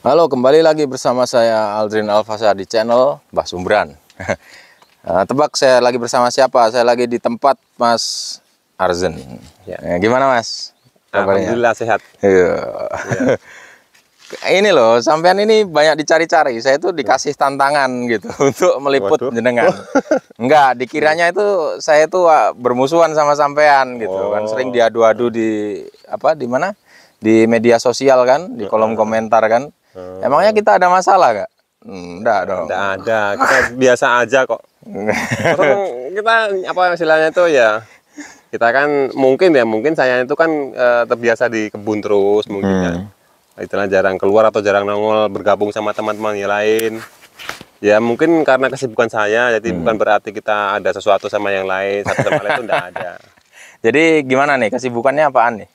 Halo, kembali lagi bersama saya Aldrin Alfasa di channel Mbah Sumbran. Tebak saya lagi bersama siapa? Saya lagi di tempat Mas Arzen. Ya. Gimana Mas? Kabarnya? Alhamdulillah sehat. Iya. Ya. Ini loh, sampean ini banyak dicari-cari. Saya tuh dikasih tantangan gitu untuk meliput Waduh. jenengan. Enggak, dikiranya itu saya tuh bermusuhan sama sampean gitu kan. Sering diadu-adu di di mana? Di media sosial kan, di kolom komentar kan. Emangnya kita ada masalah gak? Enggak dong. Enggak ada, kita biasa aja kok. Terus kita apa istilahnya itu ya, kita kan mungkin saya itu kan terbiasa di kebun terus mungkin ya. Itulah jarang keluar atau jarang nongol bergabung sama teman-teman yang lain. Ya mungkin karena kesibukan saya, jadi bukan berarti kita ada sesuatu sama yang lain, satu sama lain itu enggak ada. Jadi gimana nih, kesibukannya apaan nih?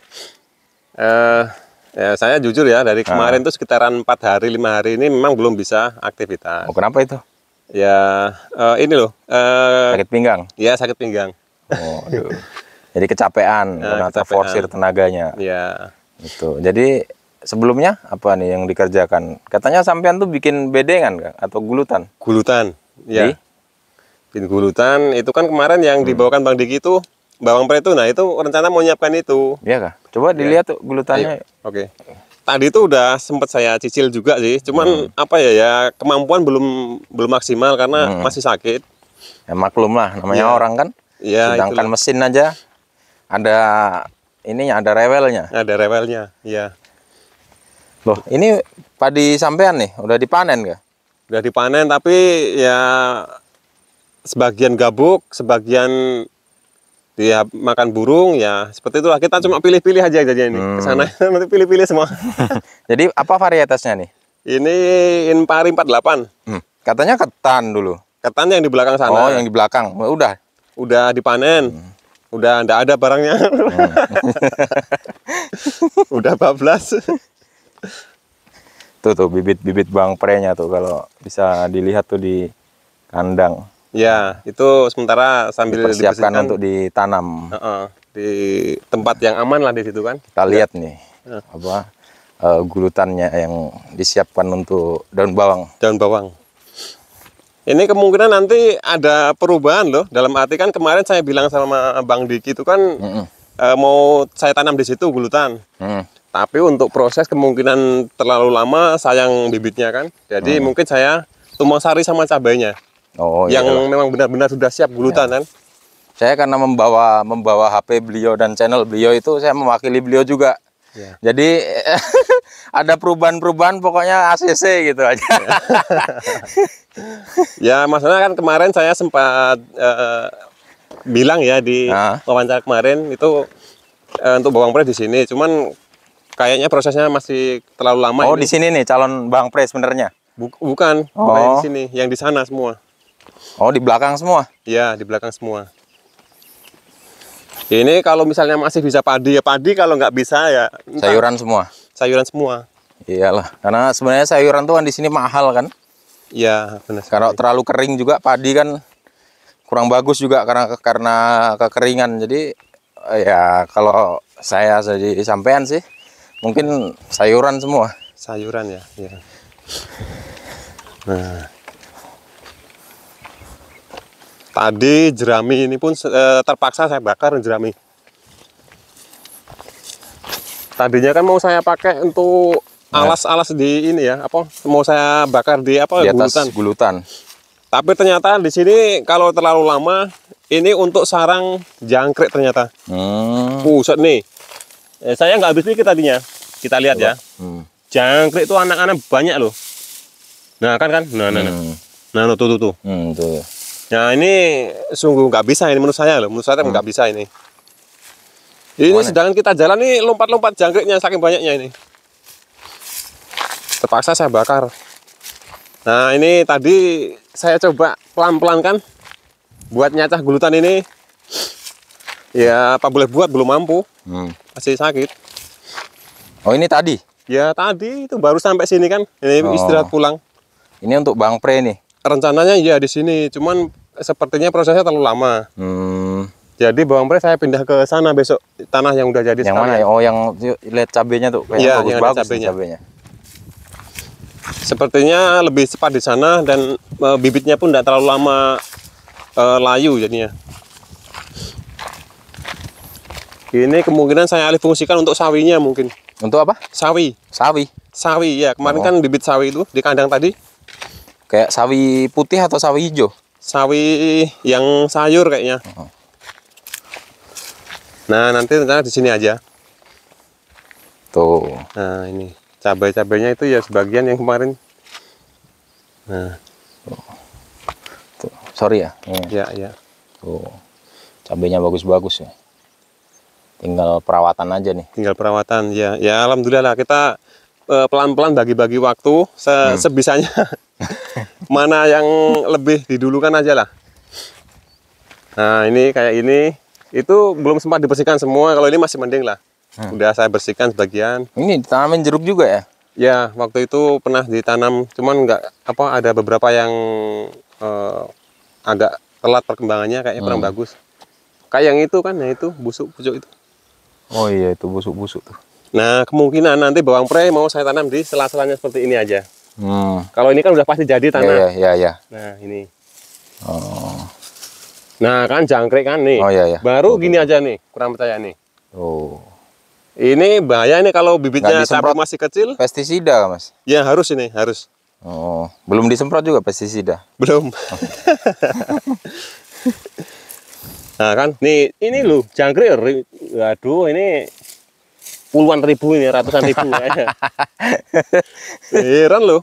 Ya, saya jujur ya, dari kemarin tuh sekitaran 4 hari, 5 hari ini memang belum bisa aktivitas. Oh, kenapa itu? Ya, ini loh. Sakit pinggang? Ya, sakit pinggang. Oh, aduh. Jadi kecapean karena terforsir tenaganya. Ya. Itu. Jadi sebelumnya apa nih yang dikerjakan? Katanya sampean tuh bikin bedengan Kang atau gulutan? Gulutan. Ya. Bikin gulutan itu kan kemarin yang dibawakan Bang Diki itu bawang pre itu. Nah, itu rencana mau nyiapkan itu. Iya kah? Coba dilihat tuh gulutannya. Oke. Tadi itu udah sempat saya cicil juga sih. Cuman apa ya kemampuan belum maksimal karena masih sakit. Ya maklum lah, namanya orang kan. Ya, sedangkan mesin aja ada ininya, ada rewelnya. Ada rewelnya, iya. Loh, ini padi sampean nih, udah dipanen nggak? Udah dipanen, tapi ya sebagian gabuk, sebagian dia makan burung, ya seperti itulah. Kita cuma pilih-pilih aja jadinya ini. Kesana nanti pilih-pilih semua. Jadi apa varietasnya nih? Ini Inpari 48. Katanya ketan dulu. Ketan yang di belakang sana. Oh, yang di belakang. Udah? Udah dipanen. Udah ndak ada barangnya. Udah bablas. Tuh bibit-bibit bawang prenya tuh kalau bisa dilihat tuh di kandang. Ya, itu sementara sambil dipersiapkan untuk ditanam. Di tempat yang aman lah di situ kan. Kita lihat nih gulutannya yang disiapkan untuk daun bawang. Daun bawang. Ini kemungkinan nanti ada perubahan loh. Dalam arti kan kemarin saya bilang sama Bang Diki itu kan mau saya tanam di situ gulutan. Tapi untuk proses kemungkinan terlalu lama, sayang bibitnya kan. Jadi mungkin saya tumbang sari sama cabainya. Oh, yang memang benar-benar sudah siap gulutan kan. Saya karena membawa HP beliau dan channel beliau itu saya mewakili beliau juga. Ya. Jadi ada perubahan-perubahan pokoknya ACC gitu aja. Ya masalahnya kan kemarin saya sempat bilang ya di wawancara kemarin itu untuk bawang pre di sini. Cuman kayaknya prosesnya masih terlalu lama. Oh, ini. Di sini nih calon bawang pre sebenarnya? Bukan, bukan di sini, yang di sana semua. Oh, di belakang semua? Ya, di belakang semua. Ini kalau misalnya masih bisa padi, ya padi. Kalau nggak bisa ya sayuran semua? Sayuran semua. Iyalah, karena sebenarnya sayuran tuh kan di sini mahal kan? Iya, benar. Kalau terlalu kering juga padi kan kurang bagus juga karena kekeringan. Jadi ya kalau saya jadi sampean sih mungkin sayuran semua. Sayuran ya. Nah, tadi jerami ini pun terpaksa saya bakar jerami. Tadinya kan mau saya pakai untuk alas-alas di ini ya, mau saya bakar di di atas gulutan. Tapi ternyata di sini kalau terlalu lama ini untuk sarang jangkrik ternyata. Buset nih. Saya nggak habis pikir tadinya. Kita lihat ya. Jangkrik itu anak-anak banyak loh. Nah kan. Nah tuh. Tuh. Nah ini sungguh nggak bisa ini menurut saya loh. Menurut saya nggak bisa ini. Ini sedangkan kita jalan nih lompat-lompat jangkriknya saking banyaknya ini. Terpaksa saya bakar. Nah ini tadi saya coba pelan-pelan kan buat nyacah gulutan ini. Ya apa boleh buat, belum mampu. Masih sakit. Oh ini tadi? Ya tadi itu baru sampai sini kan. Ini istirahat pulang. Ini untuk bawang pre nih? Rencananya ya di sini. Cuman sepertinya prosesnya terlalu lama. Jadi bawang pre saya pindah ke sana besok, tanah yang udah jadi. Yang mana ya? Oh yang lihat cabenya tuh, kayaknya bagus-bagus cabenya. Sepertinya lebih cepat di sana dan bibitnya pun tidak terlalu lama layu jadinya. Ini kemungkinan saya alih fungsikan untuk sawinya mungkin. Untuk apa? Sawi. Sawi. Sawi ya, kemarin kan bibit sawi itu di kandang tadi. Kayak sawi putih atau sawi hijau? Sawi yang sayur kayaknya. Nah, nanti rencana di sini aja. Tuh. Nah, ini cabai-cabainya itu ya sebagian yang kemarin. Nah, Tuh. Sorry ya. ya, ya. Tuh. Cabainya bagus-bagus ya. Tinggal perawatan aja nih. Tinggal perawatan ya. Ya alhamdulillah lah kita pelan-pelan bagi-bagi waktu sebisanya. Mana yang lebih didulukan aja lah. Nah, ini kayak ini itu belum sempat dibersihkan semua. Kalau ini masih mending lah. Udah saya bersihkan sebagian. Ini ditanamin jeruk juga ya? Ya, waktu itu pernah ditanam, cuman nggak apa ada beberapa yang agak telat perkembangannya, kayaknya kurang bagus. Kayak yang itu kan, ya itu busuk pucuk itu. Oh iya, itu busuk-busuk tuh. Nah, kemungkinan nanti bawang prei mau saya tanam di sela-selanya seperti ini aja. Kalau ini kan udah pasti jadi tanah. Iya. Nah, ini. Oh. Nah, kan jangkrik kan nih. Oh iya. Baru gini aja nih, kurang percaya nih. Oh. Ini bahaya nih kalau bibitnya Nggak disemprot tapi masih kecil. Pestisida, Mas? Ya harus ini, harus. Oh, belum disemprot juga pestisida? Belum. Nah kan, nih ini loh jangkrik. Waduh, ini puluhan ribu ini, ratusan ribu. Heran loh.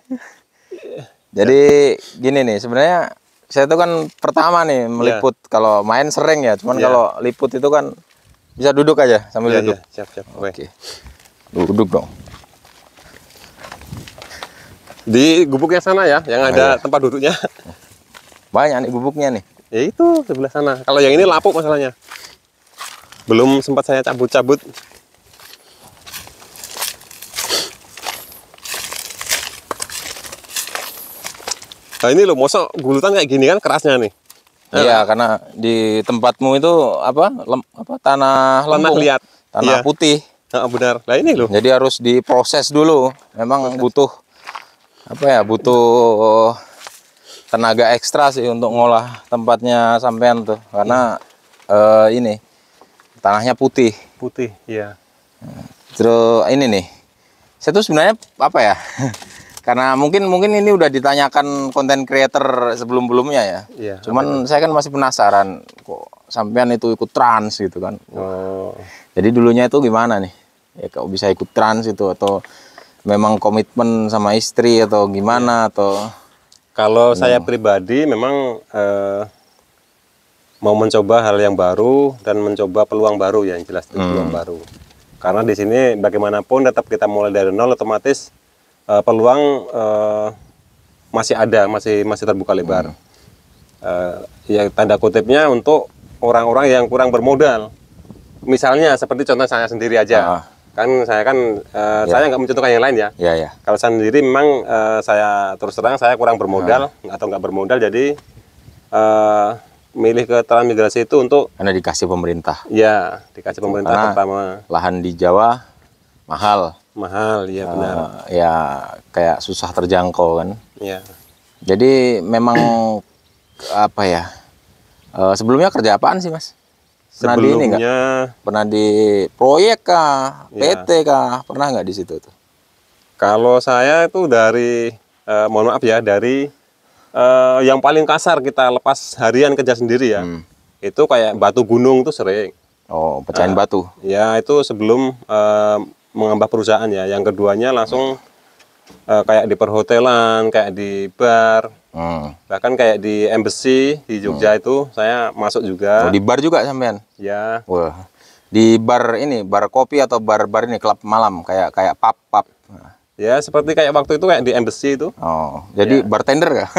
Jadi gini nih, sebenarnya saya tuh kan pertama nih meliput. Kalau main sering ya, cuman kalau liput itu kan bisa duduk aja sambil duduk. Siap. Oke. Duduk dong. Di gubuknya sana ya, yang ada tempat duduknya. Banyak nih gubuknya nih. Ya itu sebelah sana. Kalau yang ini lapuk masalahnya. Belum sempat saya cabut-cabut. Nah ini loh, mosok gulutan kayak gini kan kerasnya nih. Iya, karena di tempatmu itu tanah lempung, liat, tanah putih. Nah, benar. Nah ini loh. Jadi harus diproses dulu. Memang butuh butuh tenaga ekstra sih untuk ngolah tempatnya sampean tuh, karena ini tanahnya putih. Putih, iya. Terus ini nih, saya tuh sebenarnya apa ya? Karena mungkin ini udah ditanyakan konten creator sebelum-belumnya ya. Iya, Cuman saya kan masih penasaran kok sampean itu ikut trans gitu kan. Oh. Jadi dulunya itu gimana nih? Ya kok bisa ikut trans itu, atau memang komitmen sama istri atau gimana atau? Kalau saya pribadi memang mau mencoba hal yang baru dan mencoba peluang baru ya, yang jelas peluang baru. Karena di sini bagaimanapun tetap kita mulai dari nol, otomatis peluang masih ada, masih terbuka lebar. Ya tanda kutipnya untuk orang-orang yang kurang bermodal. Misalnya seperti contoh saya sendiri aja. Kan saya saya nggak mencontohkan yang lain ya. Iya. Kalau saya sendiri memang saya terus terang saya kurang bermodal atau nggak bermodal, jadi milih ke transmigrasi itu untuk Karena dikasih pemerintah. ya dikasih pemerintah Karena pertama. Lahan di Jawa mahal. Mahal, ya benar. Ya kayak susah terjangkau kan. Ya. Jadi memang apa ya? Sebelumnya kerja apaan sih, Mas? Pernah di ini nggak? Sebelumnya Pernah di proyek kah? PT kah? Pernah nggak di situ tuh? kalau saya itu dari mohon maaf ya, dari yang paling kasar kita lepas harian kerja sendiri ya. Itu kayak batu gunung tuh sering. Oh, pecahin batu. Ya itu sebelum mengambah perusahaan ya. Yang keduanya langsung kayak di perhotelan, kayak di bar, bahkan kayak di embassy di Jogja itu saya masuk juga. Oh, di bar juga sampean? Ya. Wah. Di bar ini, bar kopi atau bar ini klub malam kayak pub. Ya seperti kayak waktu itu kayak di embassy itu. Oh, jadi bartender kah?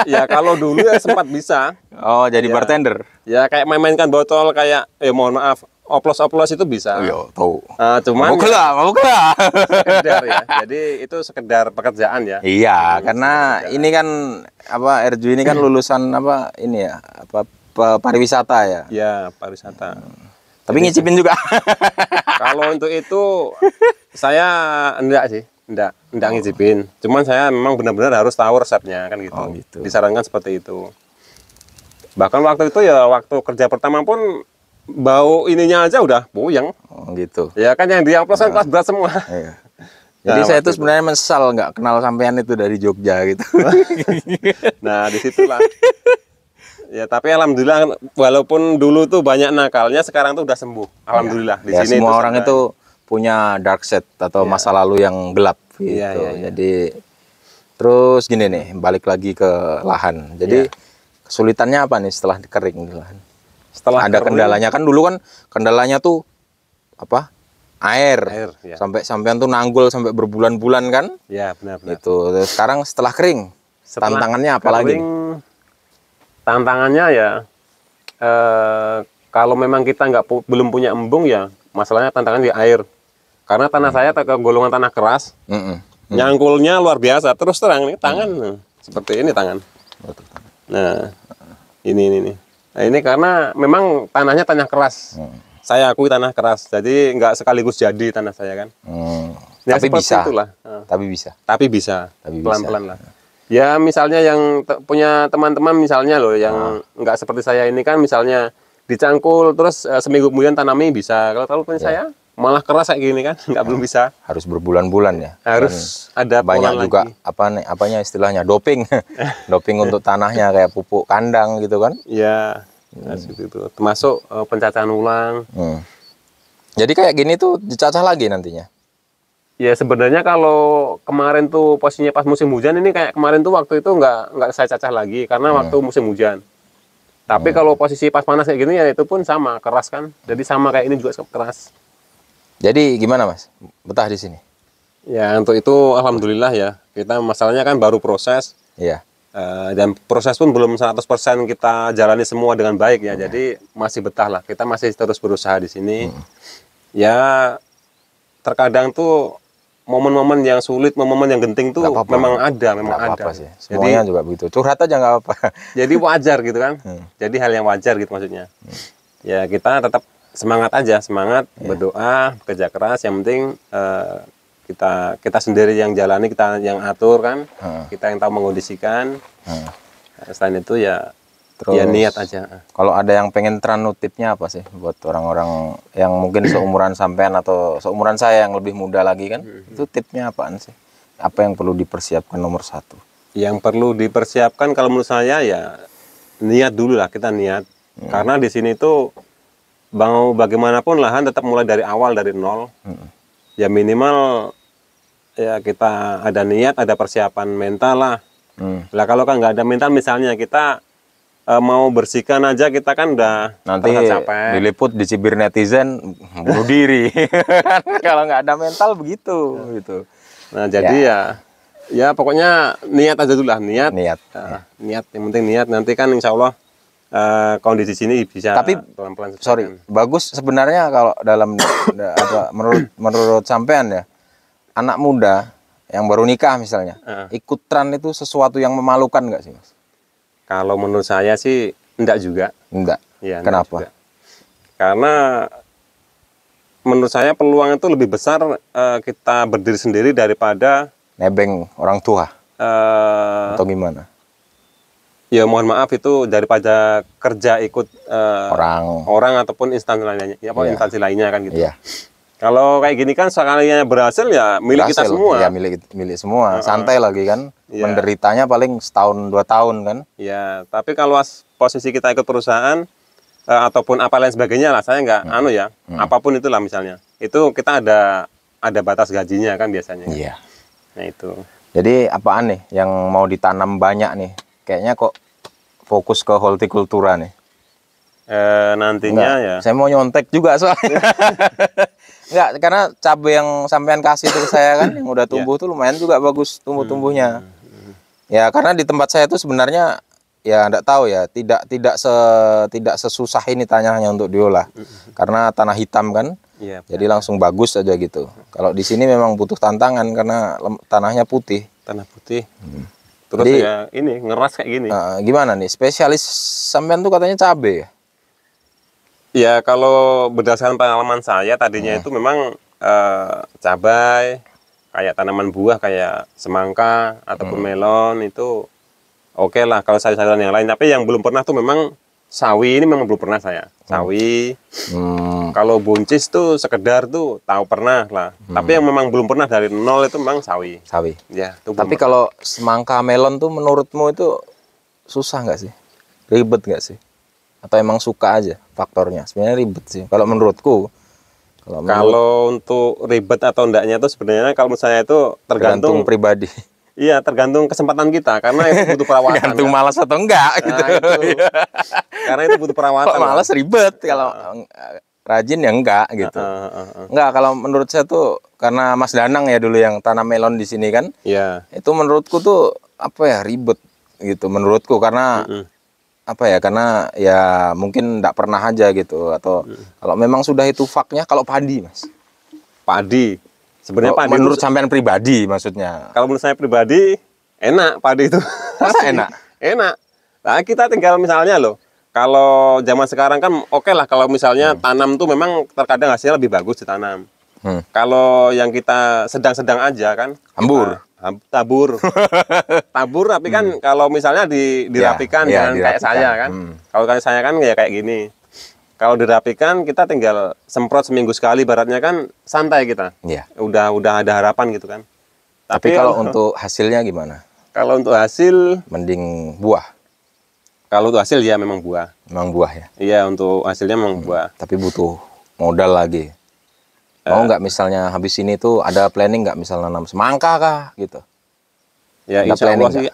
Ya kalau dulu ya sempat bisa. Oh, jadi bartender. Ya kayak main-mainkan botol kayak mohon maaf, oplos-oplos itu bisa. Iya, tahu. Cuman mau kelah. sekedar ya. Jadi itu sekedar pekerjaan ya. Iya, karena ini kan Erju ini kan lulusan ini ya, pariwisata ya. Ya, pariwisata. Tapi ngicipin juga. Kalau untuk itu saya enggak sih. enggak ngicipin. Cuman saya memang benar-benar harus tahu resepnya kan gitu. Oh, gitu. Disarankan seperti itu. Bahkan waktu itu ya waktu kerja pertama pun bau ininya aja udah puyeng. Oh, gitu. Ya kan yang diamplos kan kelas berat semua. Iya. Jadi Nah, saya waktu tuh sebenarnya menyesal nggak kenal sampean itu dari Jogja gitu. Nah, disitulah. Ya, tapi alhamdulillah walaupun dulu tuh banyak nakalnya, sekarang tuh udah sembuh. Alhamdulillah. Di Ya, sini semua itu orang sampai- itu punya dark side atau masa lalu yang gelap gitu. Iya, iya, iya. Jadi terus gini nih, balik lagi ke lahan. Jadi kesulitannya apa nih setelah kering di lahan? setelah Ada kering, kendalanya kan dulu kan kendalanya tuh apa? Air. ya. Sampean tuh nanggul sampai berbulan-bulan kan? Ya, benar-benar. Gitu. Terus sekarang setelah kering, Setelah tantangannya apa lagi kering, nih? Tantangannya ya kalau memang kita belum punya embung ya masalahnya tantangan di air. Karena tanah saya golongan tanah keras, Mm-mm. nyangkulnya luar biasa. Terus terang nih tangan seperti ini tangan. Nah, ini. Nah, ini karena memang tanahnya tanah keras. Saya akui tanah keras. Jadi nggak sekaligus jadi tanah saya kan. Ya, Tapi seperti bisa. itulah. Tapi bisa. Tapi bisa. Tapi bisa. Pelan-pelan lah. Ya misalnya yang punya teman-teman misalnya loh yang nggak seperti saya ini kan misalnya dicangkul terus seminggu kemudian tanami bisa. Kalau punya saya malah keras kayak gini kan nggak belum bisa. Harus berbulan-bulan ya. Harus ada Banyak pola juga lagi. apanya istilahnya doping. Doping untuk tanahnya kayak pupuk kandang gitu kan. Ya seperti itu. Termasuk pencacahan ulang. Jadi kayak gini tuh dicacah lagi nantinya. Ya sebenarnya kalau kemarin tuh posisinya pas musim hujan ini kayak kemarin tuh waktu itu nggak saya cacah lagi karena waktu musim hujan. Tapi kalau posisi pas panas kayak gini ya itu pun sama keras kan. Jadi sama kayak ini juga keras. Jadi gimana Mas? Betah di sini? Ya untuk itu alhamdulillah ya. Kita masalahnya kan baru proses. Iya. Dan proses pun belum 100% kita jalani semua dengan baik ya. Jadi masih betah lah. Kita masih terus berusaha di sini. Ya terkadang tuh momen-momen yang sulit, momen-momen yang genting tuh Nggak apa-apa. memang ada, memang Nggak ada. apa-apa sih. Semuanya juga begitu. Curhat aja nggak apa-apa. Jadi wajar gitu kan. Jadi hal yang wajar gitu maksudnya. Ya kita tetap semangat aja, semangat berdoa, bekerja keras. Yang penting kita sendiri yang jalani, kita yang atur kan. Kita yang tahu mengondisikan. Selain itu ya Terus, ya niat aja. Kalau ada yang pengen teranu tipnya apa sih buat orang-orang yang mungkin seumuran sampean atau seumuran saya yang lebih muda lagi kan? Itu tipnya apaan sih? Apa yang perlu dipersiapkan nomor satu? Yang perlu dipersiapkan kalau menurut saya ya niat dulu lah, kita niat. Karena di sini tuh mau bagaimanapun lahan tetap mulai dari awal, dari nol. Ya minimal ya kita ada niat, ada persiapan mental lah. Lah kalau kan nggak ada mental misalnya kita mau bersihkan aja kita kan udah Nanti capek. diliput dicibir netizen bunuh diri. Kalau nggak ada mental begitu gitu. Nah jadi ya pokoknya niat aja dulu lah, niat. Niat. Niat, yang penting niat. Nanti kan insya Allah kondisi sini bisa Tapi pelan-pelan. sorry, bagus sebenarnya kalau dalam menurut sampean ya, anak muda yang baru nikah misalnya, ikut tran itu sesuatu yang memalukan nggak sih Mas? Kalau menurut saya sih enggak juga. Enggak. Ya, Kenapa? juga. Karena menurut saya peluang itu lebih besar kita berdiri sendiri daripada Nebeng orang tua atau gimana? ya mohon maaf itu daripada kerja ikut orang ataupun instansi lainnya, instansi lainnya kan gitu. Iya. Kalau kayak gini kan sekalinya berhasil ya milik kita semua. Ya milik semua. Santai lagi kan. Iya. Menderitanya paling setahun 2 tahun kan. Ya, tapi kalau posisi kita ikut perusahaan ataupun apa lain sebagainya lah, saya nggak apapun itulah misalnya. Itu kita ada batas gajinya kan biasanya. Iya. Nah itu. Jadi apaan nih yang mau ditanam banyak nih? Kayaknya kok fokus ke hortikultura nih. Nantinya ya. Saya mau nyontek juga soalnya. Enggak, karena cabai yang sampean kasih itu ke saya kan yang udah tumbuh tuh lumayan juga bagus tumbuh-tumbuhnya. Ya karena di tempat saya itu sebenarnya ya enggak tahu ya, tidak sesusah ini tanahnya untuk diolah. Karena tanah hitam kan. Iya. Jadi langsung bagus aja gitu. Kalau di sini memang butuh tantangan karena tanahnya putih. Tanah putih. Terus Jadi, ya ini ngeras kayak gini. Gimana nih? Spesialis sampean tuh katanya cabai ya? Ya kalau berdasarkan pengalaman saya tadinya itu memang cabai, kayak tanaman buah kayak semangka ataupun melon itu oke lah kalau sayur-sayuran yang lain. Tapi yang belum pernah tuh memang sawi, ini memang belum pernah saya. Sawi. Kalau buncis tuh sekedar tuh tahu pernah lah. Tapi yang memang belum pernah dari nol itu memang sawi. Sawi. Ya, itu Tapi belum kalau semangka melon tuh menurutmu itu susah nggak sih? Ribet nggak sih? Atau emang suka aja faktornya? Sebenarnya ribet sih. Kalau menurutku. Kalau untuk ribet atau enggaknya itu sebenarnya kalau menurut saya itu tergantung pribadi. Iya, tergantung kesempatan kita karena itu butuh perawatan. Tergantung kan? malas atau enggak gitu. Itu. Karena itu butuh perawatan. Kalau malas ribet, kalau rajin ya enggak gitu. Enggak, kalau menurut saya tuh karena Mas Danang ya dulu yang tanam melon di sini kan. Iya. Itu menurutku tuh apa ya, ribet gitu menurutku karena apa ya, karena ya mungkin enggak pernah aja gitu, atau kalau memang sudah itu faknya. Kalau padi Mas, Padi sebenarnya padi menurut itu, sampean pribadi maksudnya, kalau menurut saya pribadi enak padi itu. masa enak? Enak. Nah, kita tinggal misalnya loh, kalau zaman sekarang kan oke lah kalau misalnya tanam tuh memang terkadang hasilnya lebih bagus ditanam. Kalau yang kita sedang-sedang aja kan Hambur. Tabur tapi kan kalau misalnya dirapikan ya, jangan kayak saya kan. Kalau kayak saya kan ya kayak gini, kalau dirapikan kita tinggal semprot seminggu sekali, baratnya kan santai kita. Iya. Udah ada harapan gitu kan. Tapi kalau untuk hasilnya gimana? Kalau untuk hasil Mending buah. Kalau untuk hasil ya memang buah. Memang buah ya. Iya, untuk hasilnya memang buah. Tapi butuh modal lagi. Mau nggak misalnya habis ini tuh ada planning nggak misalnya nanam semangka kah gitu? Ya, Ada insya Allah planning sih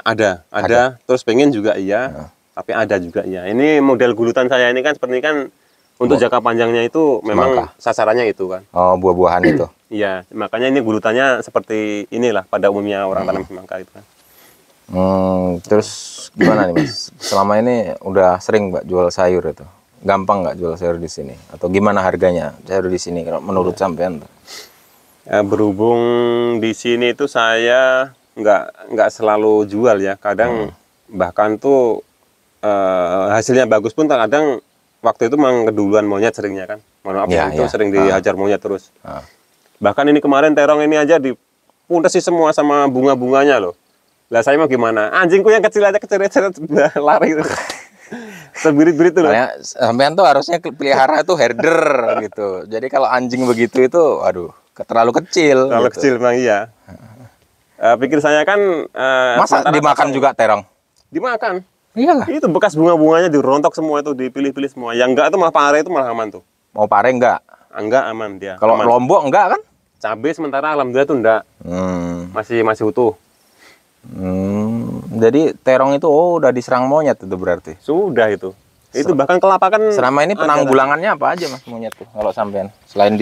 ada. Terus pengen juga iya, tapi ada juga iya. Ini model gulutan saya ini kan seperti kan untuk jangka panjangnya itu memang sasarannya itu kan. Oh, buah-buahan itu. Iya, makanya ini gulutannya seperti inilah pada umumnya orang tanam semangka itu kan. Terus gimana nih Mas? Selama ini udah sering Mbak jual sayur itu? Gampang nggak jual sayur di sini? Atau gimana harganya sayur di sini kalau menurut sampean? Ya, berhubung di sini itu saya nggak selalu jual ya. Kadang bahkan tuh hasilnya bagus pun kadang waktu itu memang keduluan monyet seringnya kan. Mohon maaf itu sering dihajar monyet terus. Bahkan ini kemarin terong ini aja dipuntesi semua sama bunga-bunganya loh. Lah saya mau gimana? Anjingku yang kecil aja keceret-ceret lari gitu. Terbirit-birit tuh loh. Sampean tuh harusnya pelihara tuh herder gitu. Jadi kalau anjing begitu itu, aduh, terlalu kecil. Terlalu gitu. kecil memang iya. Pikir saya kan masa dimakan juga terong? Dimakan. Iyalah. Itu bekas bunga-bunganya dirontok semua itu, dipilih-pilih semua. Yang enggak itu malah pare itu malah aman tuh. Mau pare enggak? Enggak aman dia. Kalau aman. lombok enggak kan? Cabai sementara alhamdulillah tuh enggak. Masih utuh. Jadi terong itu udah diserang monyet itu berarti. Sudah itu. Itu bahkan kelapa kan. Selama ini penanggulangannya apa aja Mas monyet tuh kalau sampean? Selain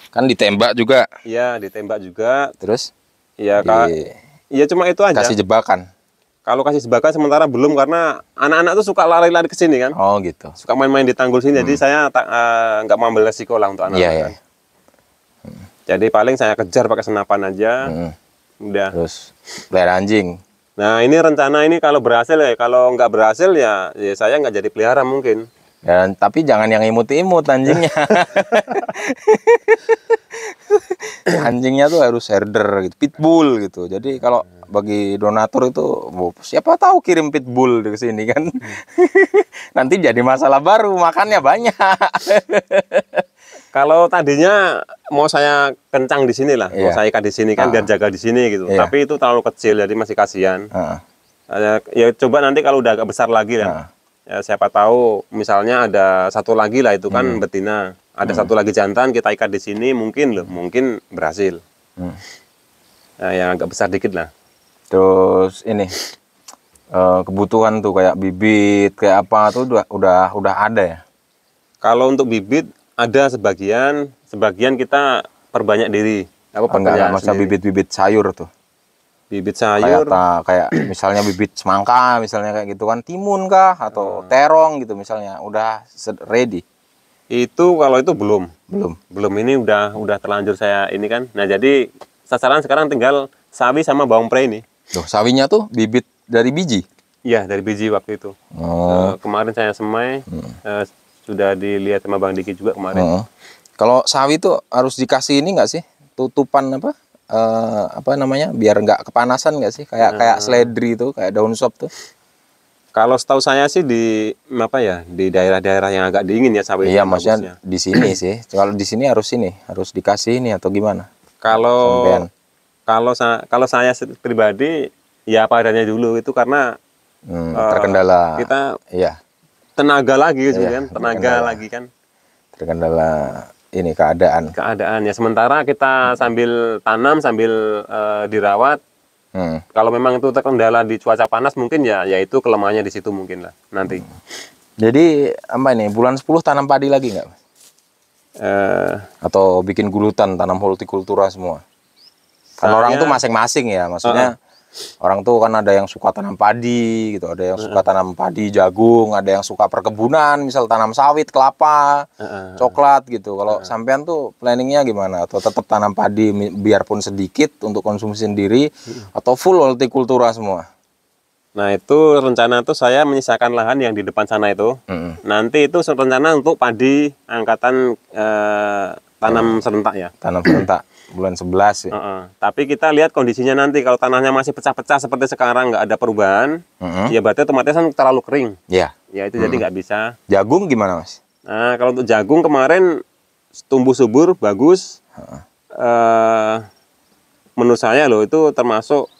kan ditembak juga. Iya, ditembak juga. Terus? Iya, iya cuma itu aja. Kasih jebakan. Kalau kasih jebakan sementara belum, karena anak-anak tuh suka lari-lari ke sini kan. Oh gitu. Suka main-main di tanggul sini, jadi saya nggak mau ambil resiko lah untuk anak-anak. Kan. Jadi paling saya kejar pakai senapan aja. Udah. Terus pelihara anjing. Nah ini rencana ini kalau berhasil ya, kalau nggak berhasil ya saya nggak jadi pelihara mungkin. Dan tapi jangan yang imut-imut anjingnya. Anjingnya tuh harus herder gitu, pitbull gitu. Jadi kalau bagi donatur itu siapa tahu kirim pitbull ke sini kan. Nanti jadi masalah baru, makannya banyak. Kalau tadinya mau saya kencang di sini lah, mau saya ikat di sini kan biar jaga di sini gitu. Tapi itu terlalu kecil jadi masih kasihan. Ya coba nanti kalau udah agak besar lagi lah. Ya siapa tahu misalnya ada satu lagi lah itu kan betina. Ada satu lagi jantan kita ikat di sini mungkin berhasil. Nah, yang agak besar dikit lah. Terus ini kebutuhan tuh kayak bibit kayak apa tuh udah ada ya. Kalau untuk bibit ada sebagian kita perbanyak diri. Enggak masa bibit-bibit sayur tuh. Bibit sayur kayak misalnya bibit semangka misalnya kayak gitu kan, timun kah atau terong gitu misalnya udah ready. Itu kalau itu belum ini udah terlanjur saya ini kan. Nah jadi sasaran sekarang tinggal sawi sama bawang pre ini. Loh, sawinya tuh bibit dari biji? Iya dari biji waktu itu. Kemarin saya semai sudah dilihat sama Bang Diki juga kemarin. Kalau sawi tuh harus dikasih ini nggak sih tutupan apa apa namanya, biar nggak kepanasan nggak sih? Kayak seledri itu, kayak daun sop tuh. Kalau setahu saya sih di apa ya, di daerah-daerah yang agak dingin ya sawit. Iya, maksudnya di sini sih. Kalau di sini harus dikasih ini atau gimana? Kalau Sampean. kalau saya pribadi ya apa adanya dulu itu karena Terkendala. kita Iya, tenaga lagi gitu Iya, kan, tenaga terkendala. lagi kan. terkendala ini keadaan. Keadaannya sementara kita sambil tanam sambil dirawat. Kalau memang itu terkendala di cuaca panas mungkin ya itu kelemahannya di situ mungkin lah nanti. Jadi apa ini, bulan 10 tanam padi lagi nggak? Atau bikin gulutan, tanam hortikultura semua? Kan orang tuh masing-masing ya, maksudnya orang tuh kan ada yang suka tanam padi gitu, ada yang suka tanam padi jagung, ada yang suka perkebunan, misal tanam sawit, kelapa, coklat gitu. Kalau sampean tuh planningnya gimana? Atau tetap tanam padi biarpun sedikit untuk konsumsi sendiri, atau full hortikultura semua? Nah itu rencana tuh saya menyisakan lahan yang di depan sana itu. Nanti itu rencana untuk padi angkatan tanam serentak ya. Tanam serentak bulan 11 ya. Tapi kita lihat kondisinya nanti, kalau tanahnya masih pecah-pecah seperti sekarang nggak ada perubahan, ya berarti otomatis kan terlalu kering. Iya. Ya itu jadi nggak bisa. Jagung gimana Mas? Nah kalau untuk jagung kemarin tumbuh subur bagus. Menurut saya loh itu termasuk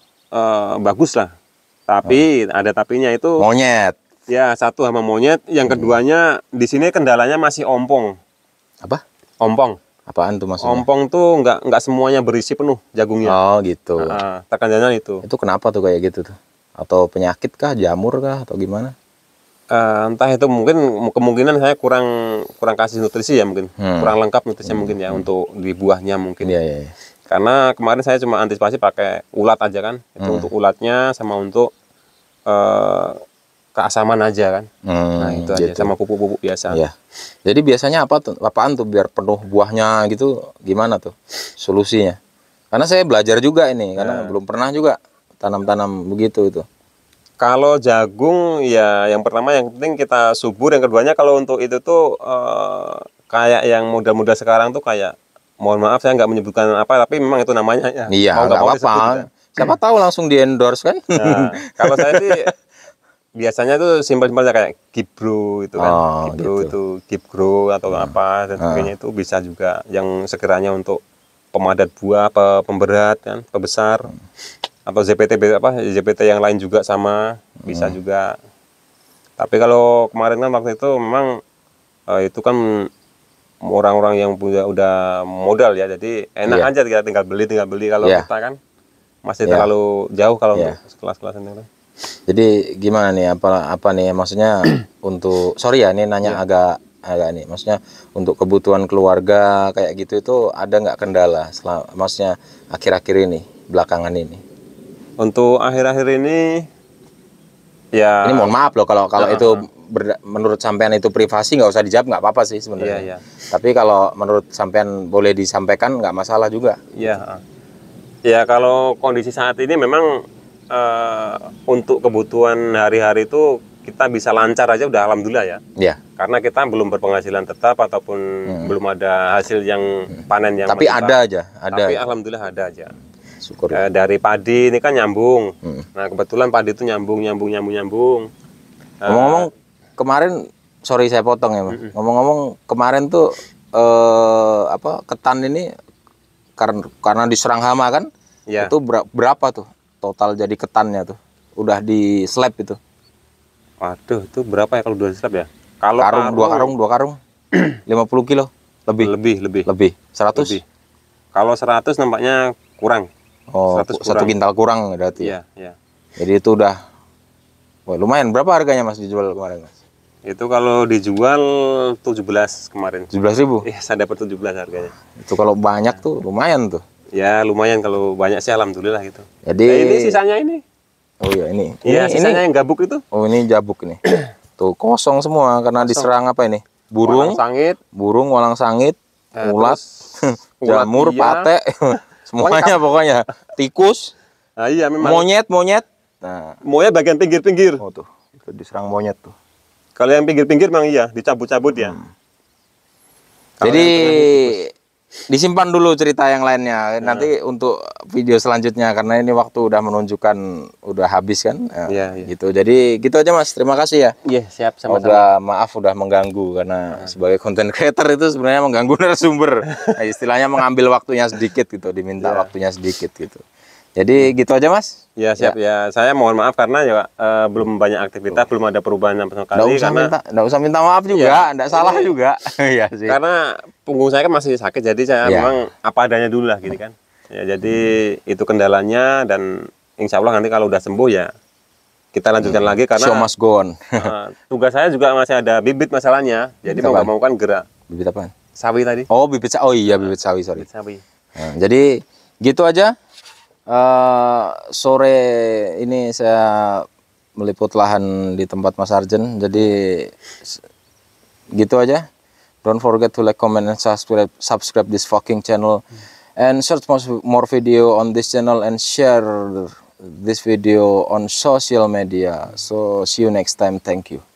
bagus lah. Tapi ada tapinya itu. Monyet. Ya satu hama monyet. Yang keduanya di sini kendalanya masih ompong. Apa? Ompong. Apaan tuh maksudnya? Ompong tuh nggak semuanya berisi penuh jagungnya. Oh gitu. Terkendalanya itu. Itu kenapa tuh kayak gitu tuh? Atau penyakit kah, jamur kah, atau gimana? Entah itu mungkin kemungkinan saya kurang kasih nutrisi ya mungkin. Kurang lengkap nutrisinya mungkin ya untuk di buahnya mungkin. Iya. Karena kemarin saya cuma antisipasi pakai ulat aja kan. Itu untuk ulatnya sama untuk keasaman aja kan. Nah itu aja, sama pupuk-pupuk biasa. Iya. Jadi biasanya apaan tuh biar penuh buahnya gitu, gimana tuh solusinya? Karena saya belajar juga ini, karena belum pernah juga tanam-tanam begitu itu. Kalau jagung ya yang pertama yang penting kita subur, yang keduanya kalau untuk itu tuh kayak yang muda-muda sekarang tuh kayak, mohon maaf saya nggak menyebutkan apa, tapi memang itu namanya ya. Iya, nggak apa-apa. Siapa tahu langsung di endorse kan? Nah, kalau saya sih biasanya tuh simpel-simpel kayak Gibro itu kan, Gibro gitu. Itu Gibro atau apa dan sebagainya itu bisa juga, yang sekiranya untuk pemadat buah, pemberat kan, pembesar, atau ZPT yang lain juga sama bisa juga. Tapi kalau kemarin kan waktu itu memang itu kan orang-orang yang udah modal ya, jadi enak aja kita tinggal beli. Kalau kita kan masih terlalu jauh kalau untuk kelas-kelas itu. Jadi gimana nih, apa nih maksudnya untuk, sorry ya ini nanya agak nih, maksudnya untuk kebutuhan keluarga kayak gitu itu ada nggak kendala maksudnya akhir-akhir ini, belakangan ini? Untuk akhir-akhir ini ya, ini mohon maaf loh kalau itu menurut sampean itu privasi, nggak usah dijawab, nggak apa-apa sih sebenarnya. Tapi kalau menurut sampean boleh disampaikan, nggak masalah juga. Ya kalau kondisi saat ini memang untuk kebutuhan hari-hari itu kita bisa lancar aja udah alhamdulillah ya. Karena kita belum berpenghasilan tetap ataupun belum ada hasil yang panen yang tapi ada aja. Tapi alhamdulillah ada aja. Syukur. Dari padi ini kan nyambung. Nah kebetulan padi itu nyambung. Ngomong-ngomong kemarin, sorry saya potong ya, Mas. Ngomong-ngomong kemarin tuh ketan ini karena diserang hama kan? Itu berapa tuh total jadi ketannya tuh? Udah di slab itu? Waduh, itu berapa ya kalau udah di slab ya? Kalau dua karung 50 kilo lebih 100. Kalau 100 nampaknya kurang. Oh, 1 kintal kurang berarti. Iya. Jadi itu udah lumayan. Berapa harganya Mas dijual kemarin, Mas? Itu kalau dijual 17 kemarin. 17.000? Iya, saya dapat 17 harganya. Itu kalau banyak tuh lumayan tuh. Ya lumayan, kalau banyak sih alhamdulillah gitu. Jadi ini sisanya ini. Oh iya ini. Iya, sisanya yang gabuk itu. Oh ini jabuk nih. Tuh kosong semua karena diserang apa ini? Burung walang sangit, ulat, jamur, pate, semuanya pokoknya. Tikus. Nah, iya memang. Monyet. Nah, monyet bagian pinggir-pinggir. Oh tuh, itu diserang monyet tuh. Kalau yang pinggir-pinggir memang iya, dicabut-cabut ya. Jadi disimpan dulu cerita yang lainnya nanti untuk video selanjutnya karena ini waktu udah menunjukkan udah habis kan. Iya, iya. Gitu. Jadi gitu aja Mas. Terima kasih ya. Iya, siap, sama-sama. Udah maaf udah mengganggu karena sebagai content creator itu sebenarnya mengganggu narasumber. Nah, istilahnya mengambil waktunya sedikit gitu, diminta waktunya sedikit gitu. Jadi gitu aja Mas. Ya siap ya. Saya mohon maaf karena ya belum banyak aktivitas, belum ada perubahan sama sekali Nggak usah minta maaf juga, nggak salah juga. Iya sih. Karena punggung saya kan masih sakit, jadi saya memang apa adanya dulu lah gitu kan. Ya jadi itu kendalanya dan insya Allah nanti kalau udah sembuh ya kita lanjutkan lagi karena show must go on. tugas saya juga masih ada bibit masalahnya. Jadi mau nggak mau kan gerak. Bibit apa? Sawi tadi. Oh bibit sawi. Oh iya bibit sawi, sorry. Bibit sawi. Nah, jadi gitu aja. Sore ini saya meliput lahan di tempat Mas Arjen. Jadi gitu aja. Don't forget to like, comment, and subscribe this fucking channel, and search more video on this channel and share this video on social media. So see you next time. Thank you.